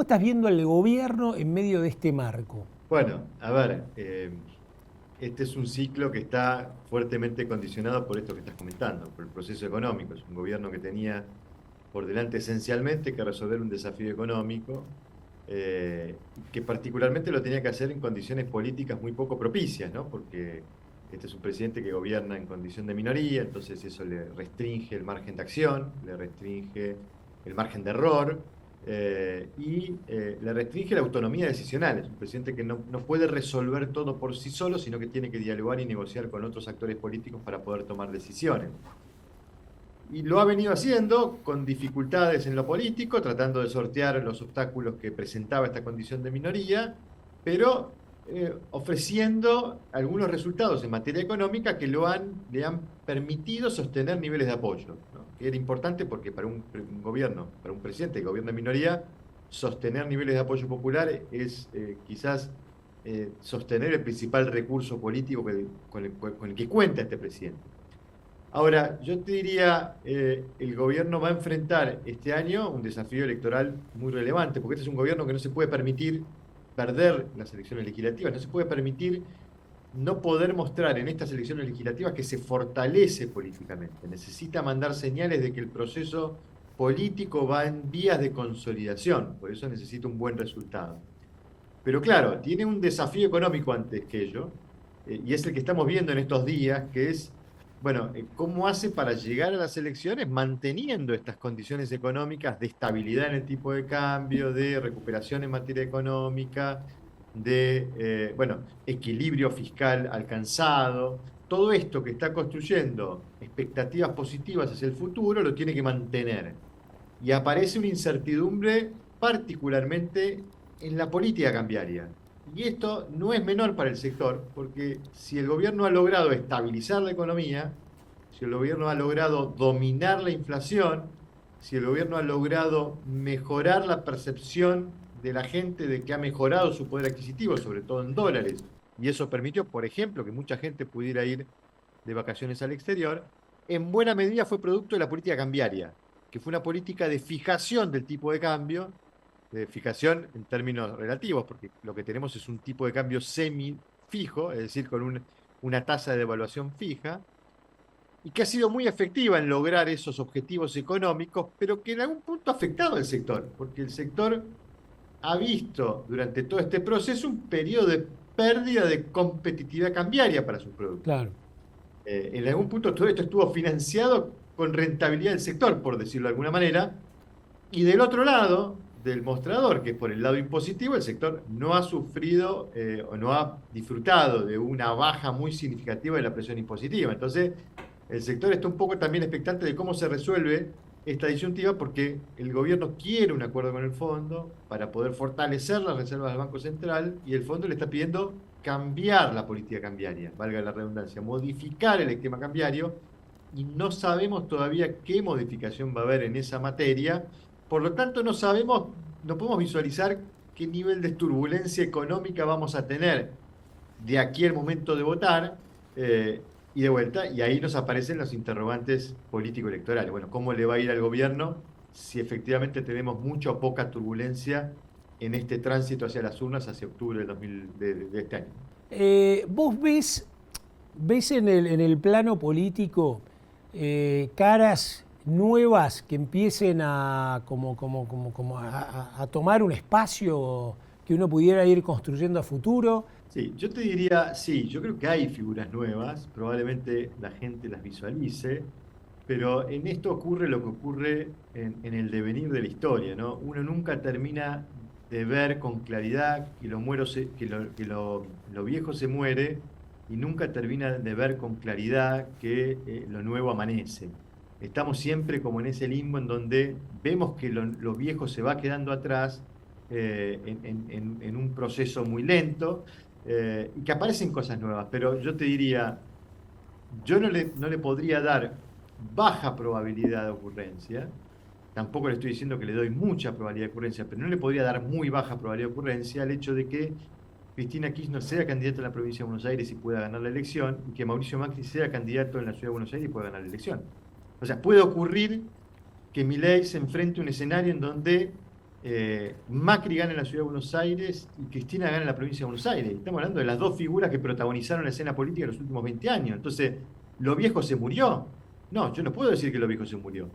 estás viendo al gobierno en medio de este marco? Bueno, a ver, este es un ciclo que está fuertemente condicionado por esto que estás comentando, por el proceso económico. Es un gobierno que tenía por delante esencialmente que resolver un desafío económico, que particularmente lo tenía que hacer en condiciones políticas muy poco propicias, ¿no? Porque este es un presidente que gobierna en condición de minoría, entonces eso le restringe el margen de acción, le restringe el margen de error. Le restringe la autonomía decisional. Es un presidente que no puede resolver todo por sí solo, sino que tiene que dialogar y negociar con otros actores políticos para poder tomar decisiones. Y lo ha venido haciendo con dificultades en lo político, tratando de sortear los obstáculos que presentaba esta condición de minoría, pero ofreciendo algunos resultados en materia económica que le han permitido sostener niveles de apoyo, ¿no? Que era importante porque para un gobierno, para un presidente de gobierno de minoría, sostener niveles de apoyo popular es quizás sostener el principal recurso político con el que cuenta este presidente. Ahora, yo te diría, el gobierno va a enfrentar este año un desafío electoral muy relevante, porque este es un gobierno que no se puede permitir perder las elecciones legislativas, no se puede permitir no poder mostrar en estas elecciones legislativas que se fortalece políticamente. Necesita mandar señales de que el proceso político va en vías de consolidación, por eso necesita un buen resultado. Pero claro, tiene un desafío económico antes que ello, y es el que estamos viendo en estos días, que es, bueno, cómo hace para llegar a las elecciones manteniendo estas condiciones económicas de estabilidad en el tipo de cambio, de recuperación en materia económica, bueno, equilibrio fiscal alcanzado. Todo esto que está construyendo expectativas positivas hacia el futuro lo tiene que mantener. Y aparece una incertidumbre particularmente en la política cambiaria. Y esto no es menor para el sector, porque si el gobierno ha logrado estabilizar la economía, si el gobierno ha logrado dominar la inflación, si el gobierno ha logrado mejorar la percepción de la gente de que ha mejorado su poder adquisitivo, sobre todo en dólares, y eso permitió, por ejemplo, que mucha gente pudiera ir de vacaciones al exterior, en buena medida fue producto de la política cambiaria, que fue una política de fijación del tipo de cambio, de fijación en términos relativos, porque lo que tenemos es un tipo de cambio semi-fijo, es decir, con una tasa de devaluación fija, y que ha sido muy efectiva en lograr esos objetivos económicos, pero que en algún punto ha afectado al sector, porque el sector ha visto durante todo este proceso un periodo de pérdida de competitividad cambiaria para sus productos. Claro. En algún punto todo esto estuvo financiado con rentabilidad del sector, por decirlo de alguna manera, y del otro lado del mostrador, que es por el lado impositivo, el sector no ha sufrido o no ha disfrutado de una baja muy significativa de la presión impositiva. Entonces, el sector está un poco también expectante de cómo se resuelve esta disyuntiva porque el gobierno quiere un acuerdo con el fondo para poder fortalecer las reservas del Banco Central y el fondo le está pidiendo cambiar la política cambiaria, valga la redundancia, modificar el esquema cambiario y no sabemos todavía qué modificación va a haber en esa materia. Por lo tanto, no sabemos, no podemos visualizar qué nivel de turbulencia económica vamos a tener de aquí al momento de votar, y de vuelta, y ahí nos aparecen los interrogantes político-electorales. Bueno, ¿cómo le va a ir al gobierno si efectivamente tenemos mucha o poca turbulencia en este tránsito hacia las urnas hacia octubre del 2000, de este año? ¿Vos ves en el plano político caras nuevas que empiecen a, a tomar un espacio que uno pudiera ir construyendo a futuro? Sí, yo te diría, sí, yo creo que hay figuras nuevas, probablemente la gente las visualice, pero en esto ocurre lo que ocurre en el devenir de la historia, ¿no? Uno nunca termina de ver con claridad que lo viejo se muere y nunca termina de ver con claridad que lo nuevo amanece. Estamos siempre como en ese limbo en donde vemos que lo viejo se va quedando atrás en un proceso muy lento, y que aparecen cosas nuevas, pero yo te diría, yo no le podría dar baja probabilidad de ocurrencia, tampoco le estoy diciendo que le doy mucha probabilidad de ocurrencia, pero no le podría dar muy baja probabilidad de ocurrencia al hecho de que Cristina Kirchner sea candidata a la provincia de Buenos Aires y pueda ganar la elección, y que Mauricio Macri sea candidato en la ciudad de Buenos Aires y pueda ganar la elección. O sea, puede ocurrir que Milei se enfrente a un escenario en donde Macri gana en la Ciudad de Buenos Aires y Cristina gana en la provincia de Buenos Aires. Estamos hablando de las dos figuras que protagonizaron la escena política en los últimos 20 años. Entonces, ¿lo viejo se murió? No, yo no puedo decir que lo viejo se murió.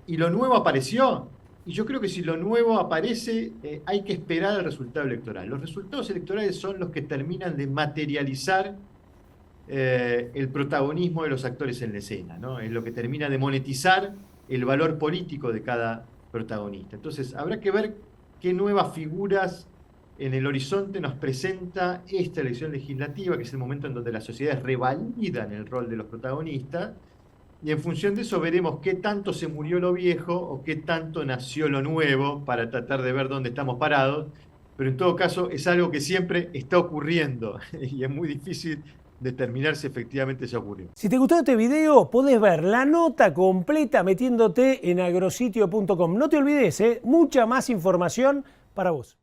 ¿Y lo nuevo apareció? Y yo creo que si lo nuevo aparece, hay que esperar el resultado electoral. Los resultados electorales son los que terminan de materializar el protagonismo de los actores en la escena, ¿no? Es lo que termina de monetizar el valor político de cada protagonista. Entonces, habrá que ver qué nuevas figuras en el horizonte nos presenta esta elección legislativa, que es el momento en donde las sociedades revalidan el rol de los protagonistas, y en función de eso veremos qué tanto se murió lo viejo o qué tanto nació lo nuevo para tratar de ver dónde estamos parados, pero en todo caso es algo que siempre está ocurriendo y es muy difícil determinar si efectivamente ya ocurrió. Si te gustó este video, podés ver la nota completa metiéndote en agrositio.com. No te olvides, mucha más información para vos.